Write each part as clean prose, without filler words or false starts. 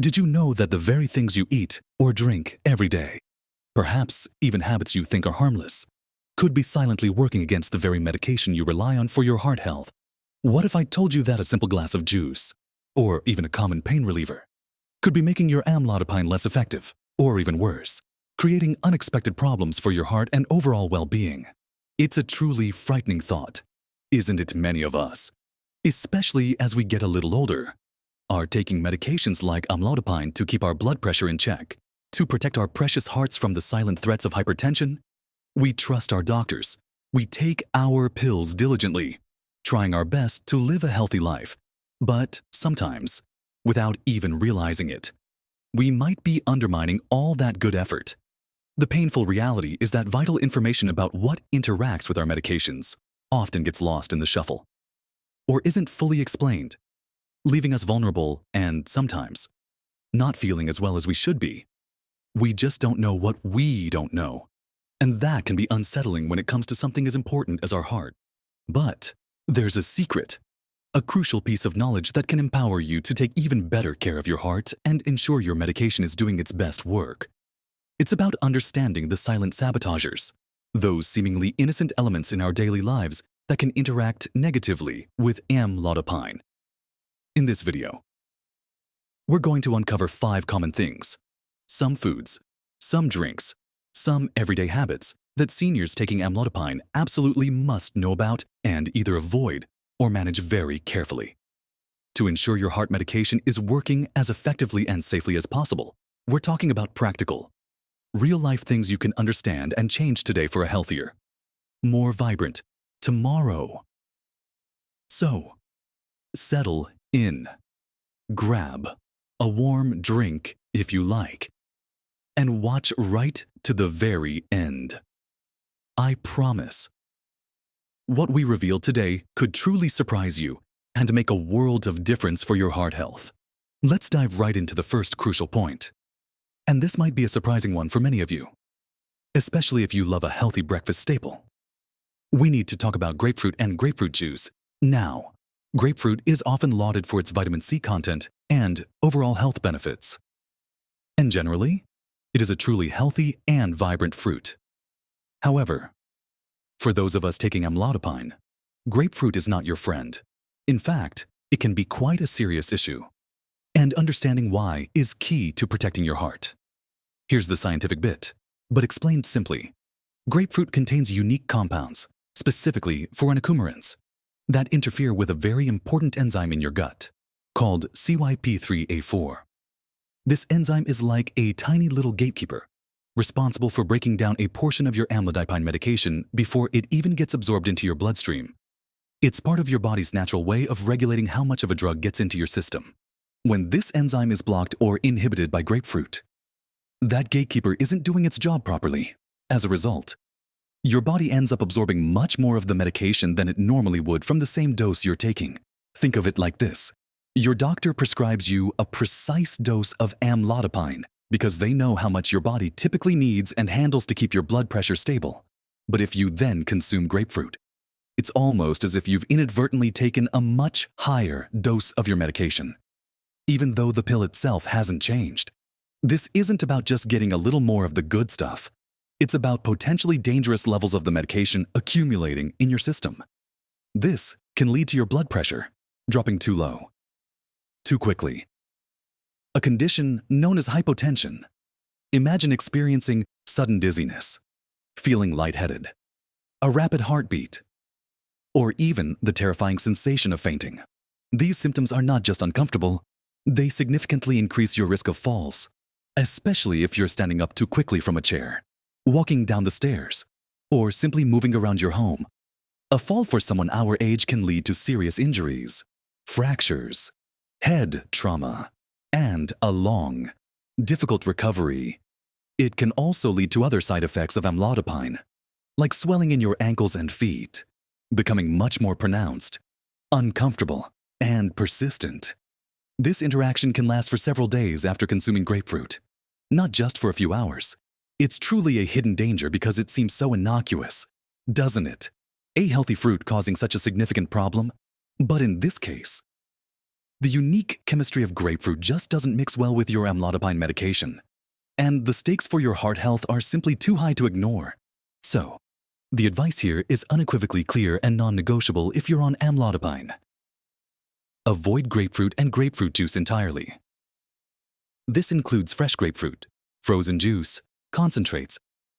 Did you know that the very things you eat or drink every day, perhaps even habits you think are harmless, could be silently working against the very medication you rely on for your heart health? What if I told you that a simple glass of juice, or even a common pain reliever, could be making your amlodipine less effective, or even worse, creating unexpected problems for your heart and overall well-being? It's a truly frightening thought, isn't it? Many of us, especially as we get a little older, are taking medications like amlodipine to keep our blood pressure in check, to protect our precious hearts from the silent threats of hypertension. We trust our doctors. We take our pills diligently, trying our best to live a healthy life. But sometimes, without even realizing it, we might be undermining all that good effort. The painful reality is that vital information about what interacts with our medications often gets lost in the shuffle, or isn't fully explained, leaving us vulnerable and sometimes not feeling as well as we should be. We just don't know what we don't know, and that can be unsettling when it comes to something as important as our heart. But there's a secret, a crucial piece of knowledge that can empower you to take even better care of your heart and ensure your medication is doing its best work. It's about understanding the silent sabotagers, those seemingly innocent elements in our daily lives that can interact negatively with amlodipine. In this video, we're going to uncover 5 common things, some foods, some drinks, some everyday habits that seniors taking amlodipine absolutely must know about and either avoid or manage very carefully. To ensure your heart medication is working as effectively and safely as possible, we're talking about practical, real-life things you can understand and change today for a healthier, more vibrant tomorrow. So, settle in. Grab a warm drink if you like, and watch right to the very end. I promise, what we reveal today could truly surprise you and make a world of difference for your heart health. Let's dive right into the first crucial point. And this might be a surprising one for many of you, especially if you love a healthy breakfast staple. We need to talk about grapefruit and grapefruit juice. Now, grapefruit is often lauded for its vitamin C content and overall health benefits. And generally, it is a truly healthy and vibrant fruit. However, for those of us taking amlodipine, grapefruit is not your friend. In fact, it can be quite a serious issue. And understanding why is key to protecting your heart. Here's the scientific bit, but explained simply. Grapefruit contains unique compounds, specifically phorenicoumarins, that interfere with a very important enzyme in your gut, called CYP3A4. This enzyme is like a tiny little gatekeeper, responsible for breaking down a portion of your amlodipine medication before it even gets absorbed into your bloodstream. It's part of your body's natural way of regulating how much of a drug gets into your system. When this enzyme is blocked or inhibited by grapefruit, that gatekeeper isn't doing its job properly. As a result, your body ends up absorbing much more of the medication than it normally would from the same dose you're taking. Think of it like this. Your doctor prescribes you a precise dose of amlodipine because they know how much your body typically needs and handles to keep your blood pressure stable. But if you then consume grapefruit, it's almost as if you've inadvertently taken a much higher dose of your medication, even though the pill itself hasn't changed. This isn't about just getting a little more of the good stuff. It's about potentially dangerous levels of the medication accumulating in your system. This can lead to your blood pressure dropping too low, too quickly. A condition known as hypotension. Imagine experiencing sudden dizziness, feeling lightheaded, a rapid heartbeat, or even the terrifying sensation of fainting. These symptoms are not just uncomfortable, they significantly increase your risk of falls, especially if you're standing up too quickly from a chair, walking down the stairs, or simply moving around your home. A fall for someone our age can lead to serious injuries, fractures, head trauma, and a long, difficult recovery. It can also lead to other side effects of amlodipine, like swelling in your ankles and feet, becoming much more pronounced, uncomfortable, and persistent. This interaction can last for several days after consuming grapefruit, not just for a few hours. It's truly a hidden danger because it seems so innocuous, doesn't it? A healthy fruit causing such a significant problem. But in this case, The unique chemistry of grapefruit just doesn't mix well with your amlodipine medication. And the stakes for your heart health are simply too high to ignore. So, the advice here is unequivocally clear and non-negotiable if you're on amlodipine. Avoid grapefruit and grapefruit juice entirely. This includes fresh grapefruit, frozen juice, concentrates,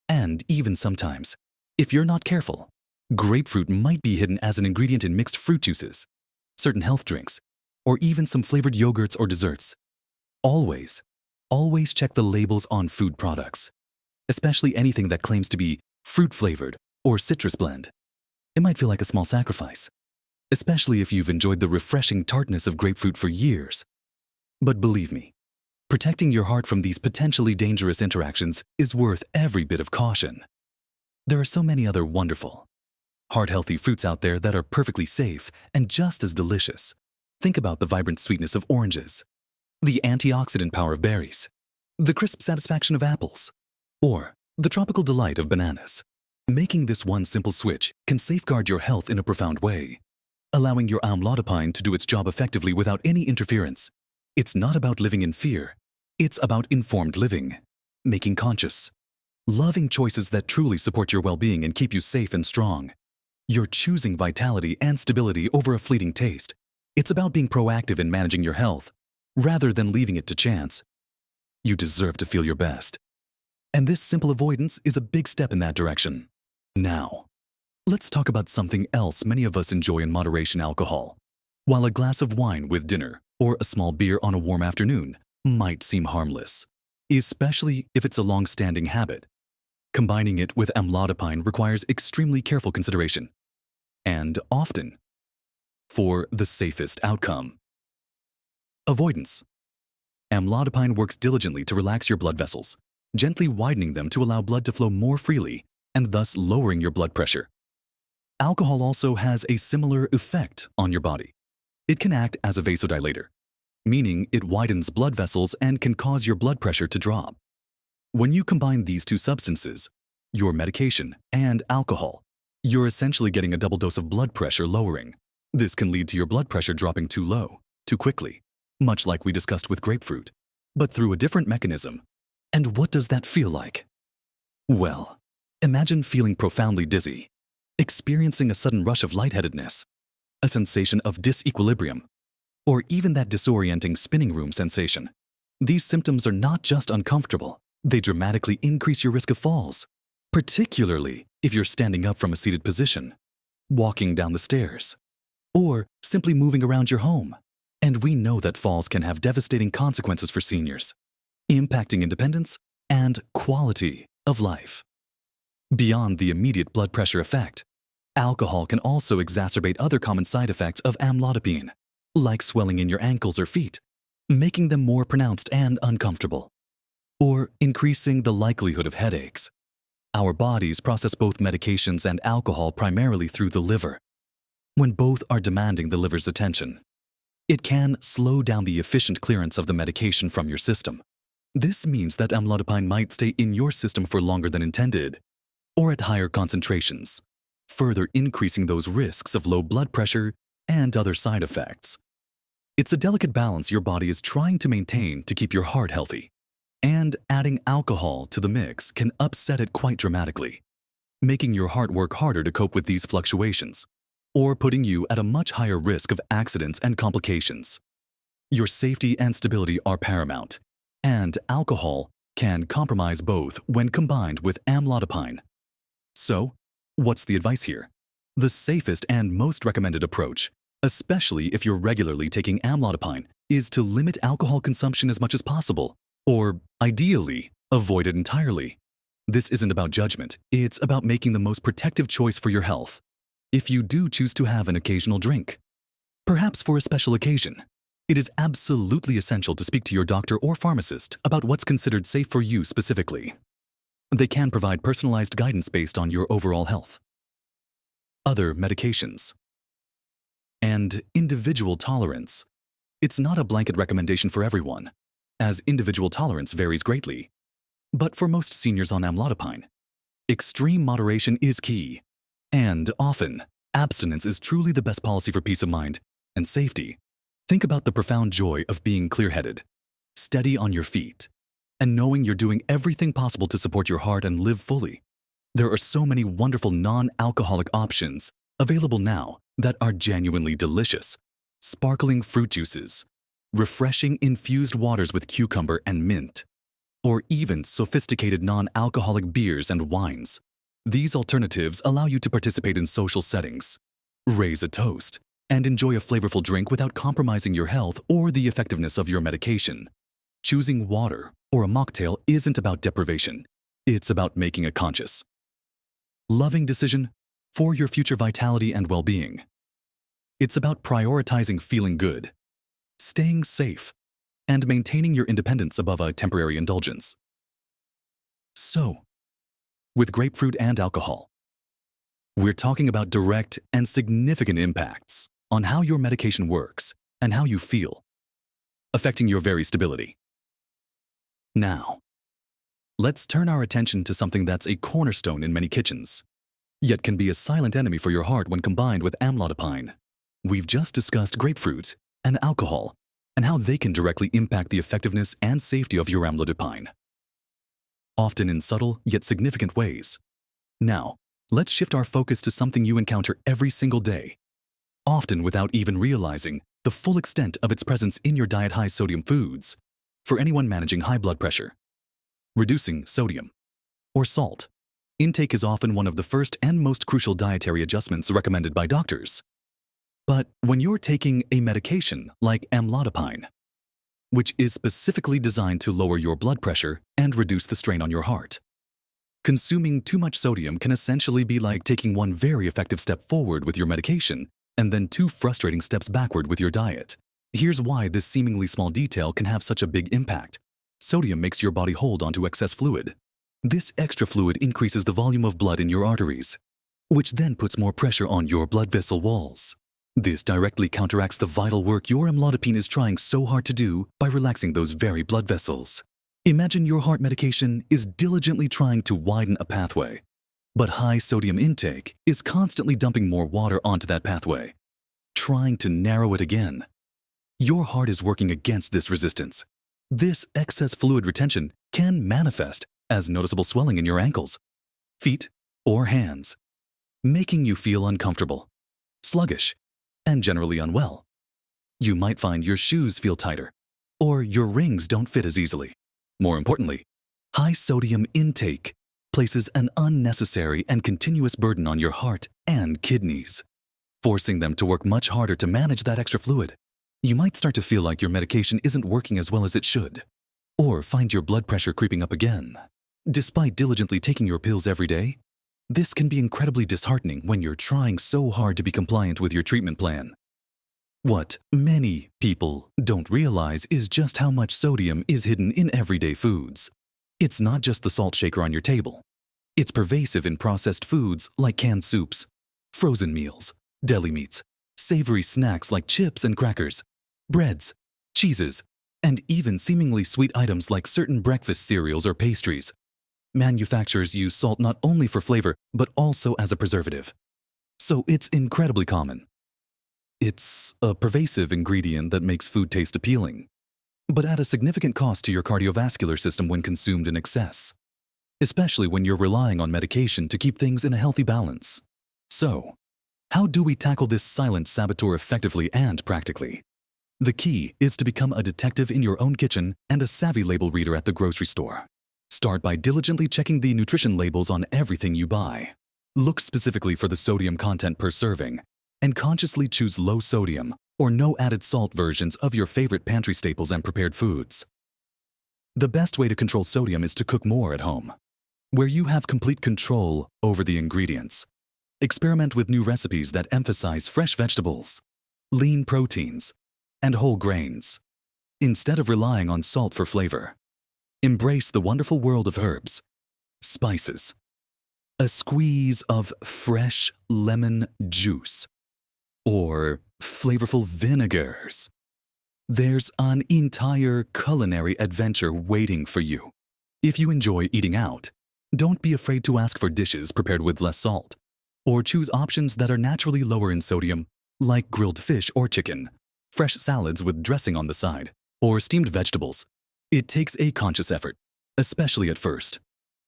and even sometimes, if you're not careful, grapefruit might be hidden as an ingredient in mixed fruit juices, certain health drinks, or even some flavored yogurts or desserts. Always check the labels on food products, especially anything that claims to be fruit-flavored or citrus blend. It might feel like a small sacrifice, especially if you've enjoyed the refreshing tartness of grapefruit for years. But believe me, protecting your heart from these potentially dangerous interactions is worth every bit of caution. There are so many other wonderful, heart-healthy fruits out there that are perfectly safe and just as delicious. Think about the vibrant sweetness of oranges, the antioxidant power of berries, the crisp satisfaction of apples, or the tropical delight of bananas. Making this one simple switch can safeguard your health in a profound way, allowing your amlodipine to do its job effectively without any interference. It's not about living in fear. It's about informed living, making conscious, loving choices that truly support your well-being and keep you safe and strong. You're choosing vitality and stability over a fleeting taste. It's about being proactive in managing your health, rather than leaving it to chance. You deserve to feel your best. And this simple avoidance is a big step in that direction. Now, let's talk about something else many of us enjoy in moderation: alcohol. While a glass of wine with dinner or a small beer on a warm afternoon might seem harmless, especially if it's a long-standing habit, combining it with amlodipine requires extremely careful consideration, and often for the safest outcome. Avoidance. Amlodipine works diligently to relax your blood vessels, gently widening them to allow blood to flow more freely and thus lowering your blood pressure. Alcohol also has a similar effect on your body. It can act as a vasodilator, meaning it widens blood vessels and can cause your blood pressure to drop. When you combine these two substances, your medication and alcohol, you're essentially getting a double dose of blood pressure lowering. This can lead to your blood pressure dropping too low, too quickly, much like we discussed with grapefruit, but through a different mechanism. And what does that feel like? Well, imagine feeling profoundly dizzy, experiencing a sudden rush of lightheadedness, a sensation of disequilibrium, or even that disorienting spinning room sensation. These symptoms are not just uncomfortable, they dramatically increase your risk of falls, particularly if you're standing up from a seated position, walking down the stairs, or simply moving around your home. And we know that falls can have devastating consequences for seniors, impacting independence and quality of life. Beyond the immediate blood pressure effect, alcohol can also exacerbate other common side effects of amlodipine, like swelling in your ankles or feet, making them more pronounced and uncomfortable, or increasing the likelihood of headaches. Our bodies process both medications and alcohol primarily through the liver. When both are demanding the liver's attention, it can slow down the efficient clearance of the medication from your system. This means that amlodipine might stay in your system for longer than intended, or at higher concentrations, further increasing those risks of low blood pressure and other side effects. It's a delicate balance your body is trying to maintain to keep your heart healthy, and adding alcohol to the mix can upset it quite dramatically, making your heart work harder to cope with these fluctuations, or putting you at a much higher risk of accidents and complications. Your safety and stability are paramount, and alcohol can compromise both when combined with amlodipine. So, what's the advice here? The safest and most recommended approach, especially if you're regularly taking amlodipine, is to limit alcohol consumption as much as possible, or ideally, avoid it entirely. This isn't about judgment, it's about making the most protective choice for your health. If you do choose to have an occasional drink, perhaps for a special occasion, it is absolutely essential to speak to your doctor or pharmacist about what's considered safe for you specifically. They can provide personalized guidance based on your overall health. Other medications. And individual tolerance. It's not a blanket recommendation for everyone, as individual tolerance varies greatly. But for most seniors on amlodipine, extreme moderation is key. And often, abstinence is truly the best policy for peace of mind and safety. Think about the profound joy of being clear-headed, steady on your feet, and knowing you're doing everything possible to support your heart and live fully. There are so many wonderful non-alcoholic options available now that are genuinely delicious. Sparkling fruit juices, refreshing infused waters with cucumber and mint, or even sophisticated non-alcoholic beers and wines. These alternatives allow you to participate in social settings, raise a toast, and enjoy a flavorful drink without compromising your health or the effectiveness of your medication. Choosing water or a mocktail isn't about deprivation. It's about making a conscious, loving decision for your future vitality and well-being. It's about prioritizing feeling good, staying safe, and maintaining your independence above a temporary indulgence. So, with grapefruit and alcohol, we're talking about direct and significant impacts on how your medication works and how you feel, affecting your very stability. Now, let's turn our attention to something that's a cornerstone in many kitchens, yet can be a silent enemy for your heart when combined with amlodipine. We've just discussed grapefruit and alcohol and how they can directly impact the effectiveness and safety of your amlodipine, often in subtle yet significant ways. Now, let's shift our focus to something you encounter every single day, often without even realizing the full extent of its presence in your diet: high-sodium foods. For anyone managing high blood pressure, reducing sodium or salt intake is often one of the first and most crucial dietary adjustments recommended by doctors. But when you're taking a medication like amlodipine, which is specifically designed to lower your blood pressure and reduce the strain on your heart, consuming too much sodium can essentially be like taking one very effective step forward with your medication and then two frustrating steps backward with your diet. Here's why this seemingly small detail can have such a big impact. Sodium makes your body hold onto excess fluid. This extra fluid increases the volume of blood in your arteries, which then puts more pressure on your blood vessel walls. This directly counteracts the vital work your amlodipine is trying so hard to do by relaxing those very blood vessels. Imagine your heart medication is diligently trying to widen a pathway, but high sodium intake is constantly dumping more water onto that pathway, trying to narrow it again. Your heart is working against this resistance. This excess fluid retention can manifest as noticeable swelling in your ankles, feet, or hands, making you feel uncomfortable, sluggish, and generally unwell. You might find your shoes feel tighter, or your rings don't fit as easily. More importantly, high sodium intake places an unnecessary and continuous burden on your heart and kidneys, forcing them to work much harder to manage that extra fluid. You might start to feel like your medication isn't working as well as it should, or find your blood pressure creeping up again. Despite diligently taking your pills every day, this can be incredibly disheartening when you're trying so hard to be compliant with your treatment plan. What many people don't realize is just how much sodium is hidden in everyday foods. It's not just the salt shaker on your table. It's pervasive in processed foods like canned soups, frozen meals, deli meats, savory snacks like chips and crackers, breads, cheeses, and even seemingly sweet items like certain breakfast cereals or pastries. Manufacturers use salt not only for flavor, but also as a preservative. So it's incredibly common. It's a pervasive ingredient that makes food taste appealing, but at a significant cost to your cardiovascular system when consumed in excess, especially when you're relying on medication to keep things in a healthy balance. So, how do we tackle this silent saboteur effectively and practically? The key is to become a detective in your own kitchen and a savvy label reader at the grocery store. Start by diligently checking the nutrition labels on everything you buy. Look specifically for the sodium content per serving, and consciously choose low sodium or no added salt versions of your favorite pantry staples and prepared foods. The best way to control sodium is to cook more at home, where you have complete control over the ingredients. Experiment with new recipes that emphasize fresh vegetables, lean proteins, and whole grains, instead of relying on salt for flavor. Embrace the wonderful world of herbs, spices, a squeeze of fresh lemon juice, or flavorful vinegars. There's an entire culinary adventure waiting for you. If you enjoy eating out, don't be afraid to ask for dishes prepared with less salt, or choose options that are naturally lower in sodium, like grilled fish or chicken. fresh salads with dressing on the side, or steamed vegetables. It takes a conscious effort, especially at first.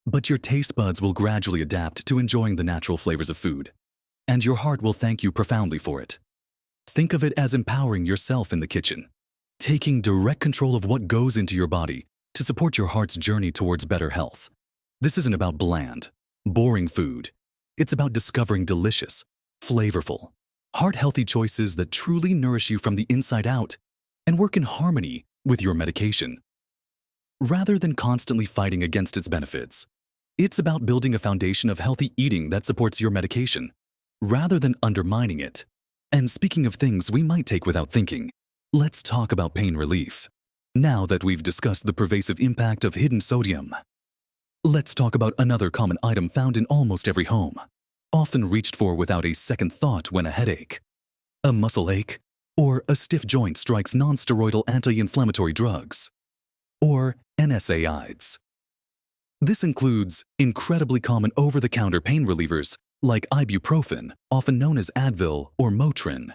But your taste buds will gradually adapt to enjoying the natural flavors of food, and your heart will thank you profoundly for it. Think of it as empowering yourself in the kitchen, taking direct control of what goes into your body to support your heart's journey towards better health. This isn't about bland, boring food. It's about discovering delicious, flavorful, heart-healthy choices that truly nourish you from the inside out and work in harmony with your medication. Rather than constantly fighting against its benefits, it's about building a foundation of healthy eating that supports your medication, rather than undermining it. And speaking of things we might take without thinking, let's talk about pain relief. Now that we've discussed the pervasive impact of hidden sodium, let's talk about another common item found in almost every home, often reached for without a second thought when a headache, a muscle ache, or a stiff joint strikes non-steroidal anti-inflammatory drugs, or NSAIDs. This includes incredibly common over-the-counter pain relievers like ibuprofen, often known as Advil or Motrin,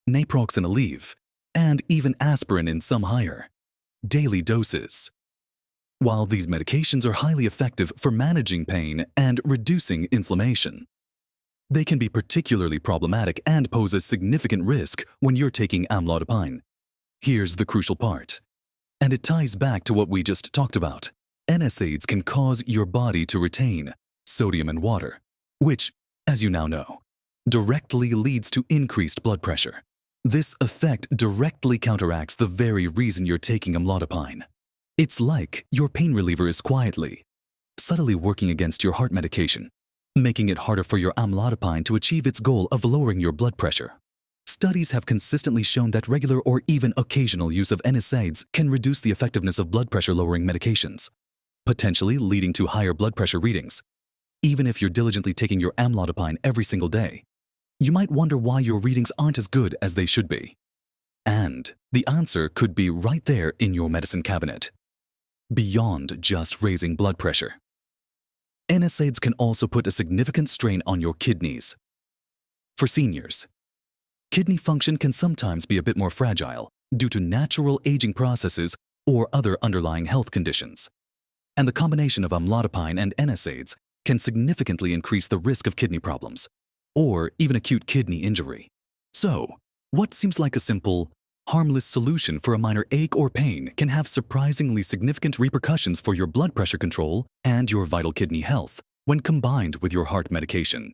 naproxen Aleve, and even aspirin in some higher, daily doses. While these medications are highly effective for managing pain and reducing inflammation, they can be particularly problematic and pose a significant risk when you're taking amlodipine. Here's the crucial part, and it ties back to what we just talked about. NSAIDs can cause your body to retain sodium and water, which, as you now know, directly leads to increased blood pressure. This effect directly counteracts the very reason you're taking amlodipine. It's like your pain reliever is quietly, subtly working against your heart medication, making it harder for your amlodipine to achieve its goal of lowering your blood pressure. Studies have consistently shown that regular or even occasional use of NSAIDs can reduce the effectiveness of blood pressure-lowering medications, potentially leading to higher blood pressure readings. Even if you're diligently taking your amlodipine every single day, you might wonder why your readings aren't as good as they should be. And the answer could be right there in your medicine cabinet. Beyond just raising blood pressure, NSAIDs can also put a significant strain on your kidneys. For seniors, kidney function can sometimes be a bit more fragile due to natural aging processes or other underlying health conditions. And the combination of amlodipine and NSAIDs can significantly increase the risk of kidney problems, or even acute kidney injury. So, what seems like a simple, harmless solution for a minor ache or pain can have surprisingly significant repercussions for your blood pressure control and your vital kidney health when combined with your heart medication.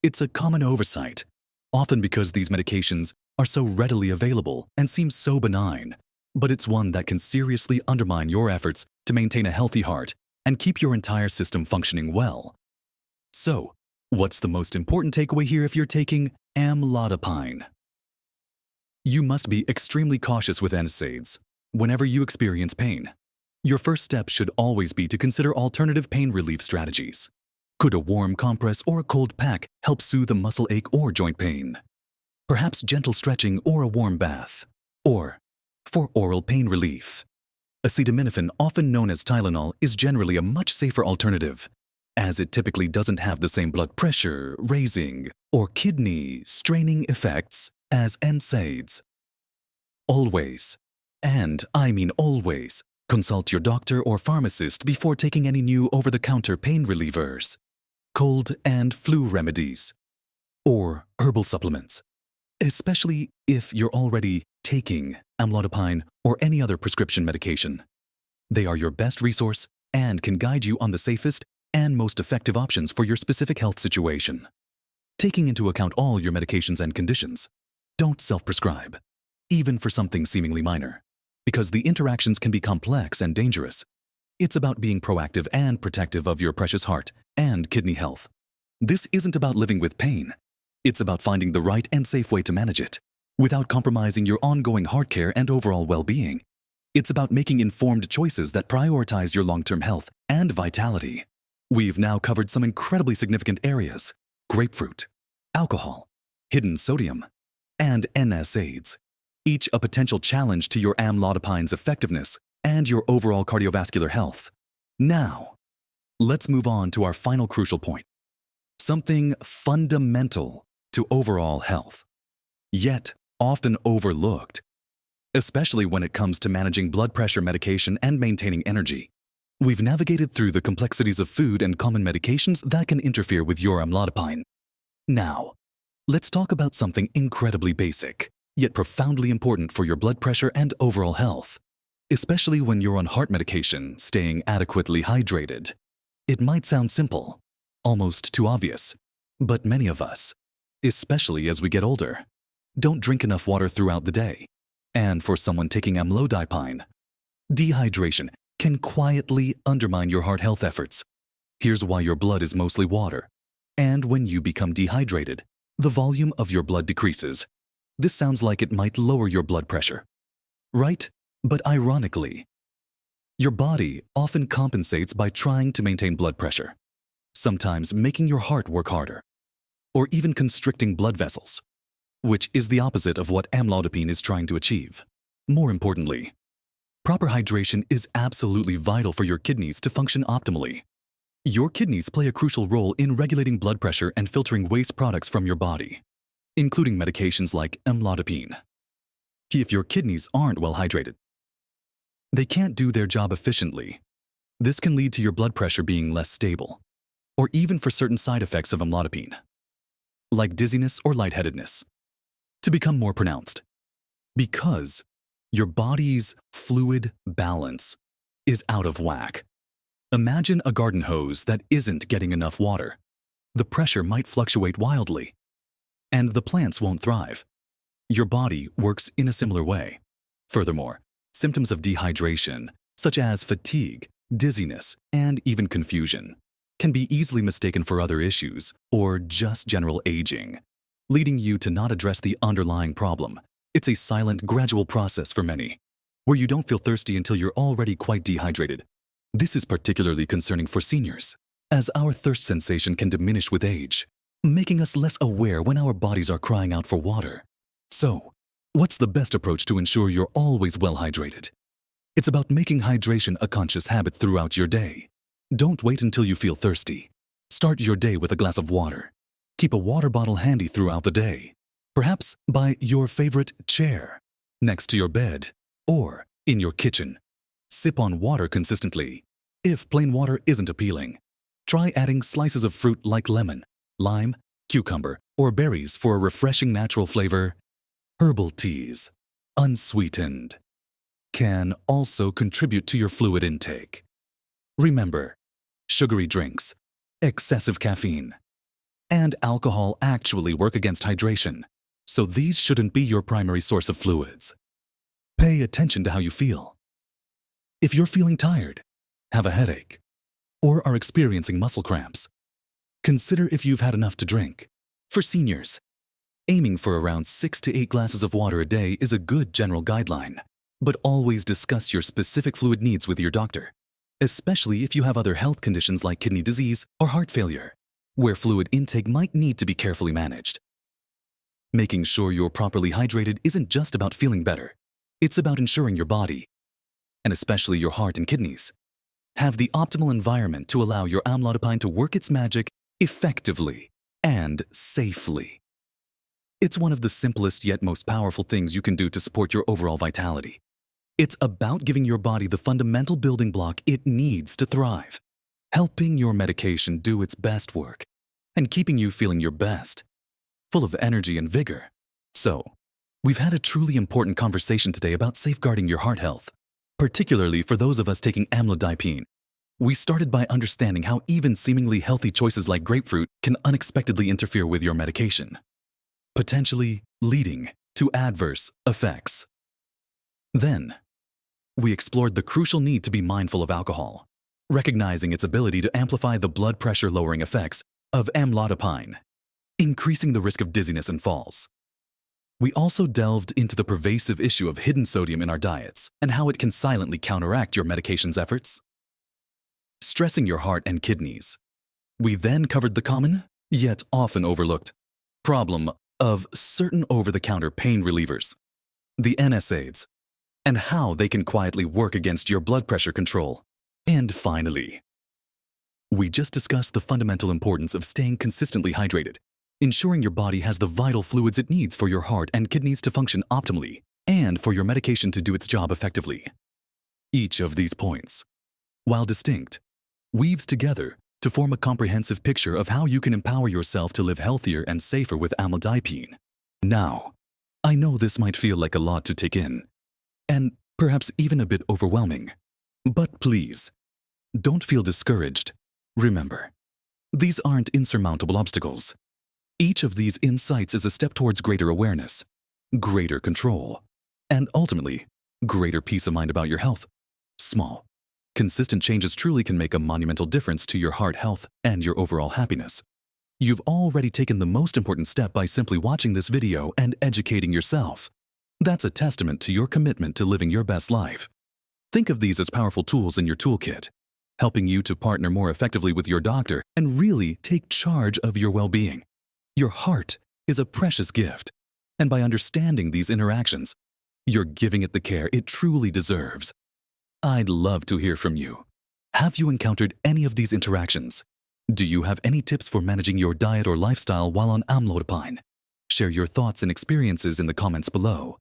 It's a common oversight, often because these medications are so readily available and seem so benign, but it's one that can seriously undermine your efforts to maintain a healthy heart and keep your entire system functioning well. So, what's the most important takeaway here if you're taking amlodipine? You must be extremely cautious with NSAIDs whenever you experience pain. Your first step should always be to consider alternative pain relief strategies. Could a warm compress or a cold pack help soothe a muscle ache or joint pain? Perhaps gentle stretching or a warm bath. Or, for oral pain relief, acetaminophen, often known as Tylenol, is generally a much safer alternative, as it typically doesn't have the same blood pressure raising or kidney straining effects as NSAIDs. Always, and I mean always, consult your doctor or pharmacist before taking any new over-the-counter pain relievers, cold and flu remedies, or herbal supplements, especially if you're already taking amlodipine or any other prescription medication. They are your best resource and can guide you on the safest and most effective options for your specific health situation. Taking into account all your medications and conditions, don't self-prescribe, even for something seemingly minor, because the interactions can be complex and dangerous. It's about being proactive and protective of your precious heart and kidney health. This isn't about living with pain. It's about finding the right and safe way to manage it, without compromising your ongoing heart care and overall well-being. It's about making informed choices that prioritize your long-term health and vitality. We've now covered some incredibly significant areas: grapefruit, alcohol, hidden sodium, and NSAIDs, each a potential challenge to your amlodipine's effectiveness and your overall cardiovascular health. Now, let's move on to our final crucial point, something fundamental to overall health, yet often overlooked: especially when it comes to managing blood pressure medication and maintaining energy. We've navigated through the complexities of food and common medications that can interfere with your amlodipine. Now, let's talk about something incredibly basic, yet profoundly important for your blood pressure and overall health, especially when you're on heart medication, staying adequately hydrated. It might sound simple, almost too obvious, but many of us, especially as we get older, don't drink enough water throughout the day. And for someone taking amlodipine, dehydration can quietly undermine your heart health efforts. Here's why: your blood is mostly water, and when you become dehydrated, the volume of your blood decreases. This sounds like it might lower your blood pressure, right? But ironically, your body often compensates by trying to maintain blood pressure, sometimes making your heart work harder, or even constricting blood vessels, which is the opposite of what amlodipine is trying to achieve. More importantly, proper hydration is absolutely vital for your kidneys to function optimally. Your kidneys play a crucial role in regulating blood pressure and filtering waste products from your body, including medications like amlodipine. If your kidneys aren't well hydrated, they can't do their job efficiently. This can lead to your blood pressure being less stable, or even for certain side effects of amlodipine, like dizziness or lightheadedness, to become more pronounced. Because your body's fluid balance is out of whack. Imagine a garden hose that isn't getting enough water. The pressure might fluctuate wildly, and the plants won't thrive. Your body works in a similar way. Furthermore, symptoms of dehydration, such as fatigue, dizziness, and even confusion, can be easily mistaken for other issues or just general aging, leading you to not address the underlying problem. It's a silent, gradual process for many, where you don't feel thirsty until you're already quite dehydrated. This is particularly concerning for seniors, as our thirst sensation can diminish with age, making us less aware when our bodies are crying out for water. So, what's the best approach to ensure you're always well hydrated? It's about making hydration a conscious habit throughout your day. Don't wait until you feel thirsty. Start your day with a glass of water. Keep a water bottle handy throughout the day, perhaps by your favorite chair, next to your bed, or in your kitchen. Sip on water consistently. If plain water isn't appealing, try adding slices of fruit like lemon, lime, cucumber, or berries for a refreshing natural flavor. Herbal teas, unsweetened, can also contribute to your fluid intake. Remember, sugary drinks, excessive caffeine, and alcohol actually work against hydration, so these shouldn't be your primary source of fluids. Pay attention to how you feel. If you're feeling tired, have a headache, or are experiencing muscle cramps, consider if you've had enough to drink. For seniors, aiming for around 6 to 8 glasses of water a day is a good general guideline, but always discuss your specific fluid needs with your doctor, especially if you have other health conditions like kidney disease or heart failure, where fluid intake might need to be carefully managed. Making sure you're properly hydrated isn't just about feeling better. It's about ensuring your body, and especially your heart and kidneys, have the optimal environment to allow your amlodipine to work its magic effectively and safely. It's one of the simplest yet most powerful things you can do to support your overall vitality. It's about giving your body the fundamental building block it needs to thrive, helping your medication do its best work, and keeping you feeling your best, full of energy and vigor. So, we've had a truly important conversation today about safeguarding your heart health, particularly for those of us taking amlodipine. We started by understanding how even seemingly healthy choices like grapefruit can unexpectedly interfere with your medication, potentially leading to adverse effects. Then, we explored the crucial need to be mindful of alcohol, recognizing its ability to amplify the blood pressure lowering effects of amlodipine, increasing the risk of dizziness and falls. We also delved into the pervasive issue of hidden sodium in our diets and how it can silently counteract your medication's efforts, stressing your heart and kidneys. We then covered the common, yet often overlooked, problem of certain over-the-counter pain relievers, the NSAIDs, and how they can quietly work against your blood pressure control. And finally, we just discussed the fundamental importance of staying consistently hydrated, ensuring your body has the vital fluids it needs for your heart and kidneys to function optimally. and for your medication to do its job effectively. Each of these points, while distinct, weaves together to form a comprehensive picture of how you can empower yourself to live healthier and safer with amlodipine. Now, I know this might feel like a lot to take in, and perhaps even a bit overwhelming. But please, don't feel discouraged. Remember, these aren't insurmountable obstacles. Each of these insights is a step towards greater awareness, greater control, and ultimately, greater peace of mind about your health. Small, consistent changes truly can make a monumental difference to your heart health and your overall happiness. You've already taken the most important step by simply watching this video and educating yourself. That's a testament to your commitment to living your best life. Think of these as powerful tools in your toolkit, helping you to partner more effectively with your doctor and really take charge of your well-being. Your heart is a precious gift, and by understanding these interactions, you're giving it the care it truly deserves. I'd love to hear from you. Have you encountered any of these interactions? Do you have any tips for managing your diet or lifestyle while on amlodipine? Share your thoughts and experiences in the comments below.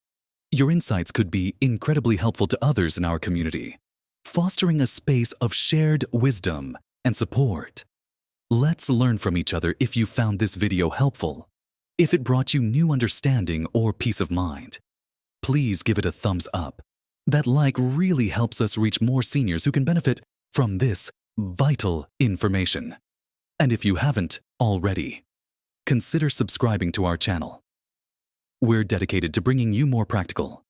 Your insights could be incredibly helpful to others in our community, fostering a space of shared wisdom and support. Let's learn from each other if you found this video helpful. If it brought you new understanding or peace of mind, please give it a thumbs up. That like really helps us reach more seniors who can benefit from this vital information. And if you haven't already, consider subscribing to our channel. We're dedicated to bringing you more practical,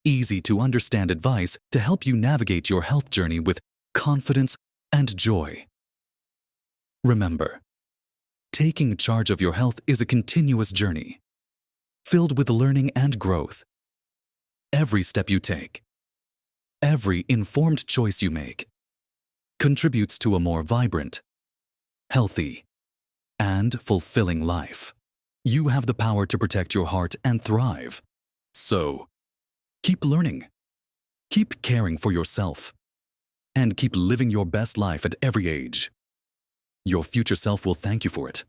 easy to understand advice to help you navigate your health journey with confidence and joy. Remember, taking charge of your health is a continuous journey, filled with learning and growth. Every step you take, every informed choice you make, contributes to a more vibrant, healthy, and fulfilling life. You have the power to protect your heart and thrive. So, keep learning, keep caring for yourself, and keep living your best life at every age. Your future self will thank you for it.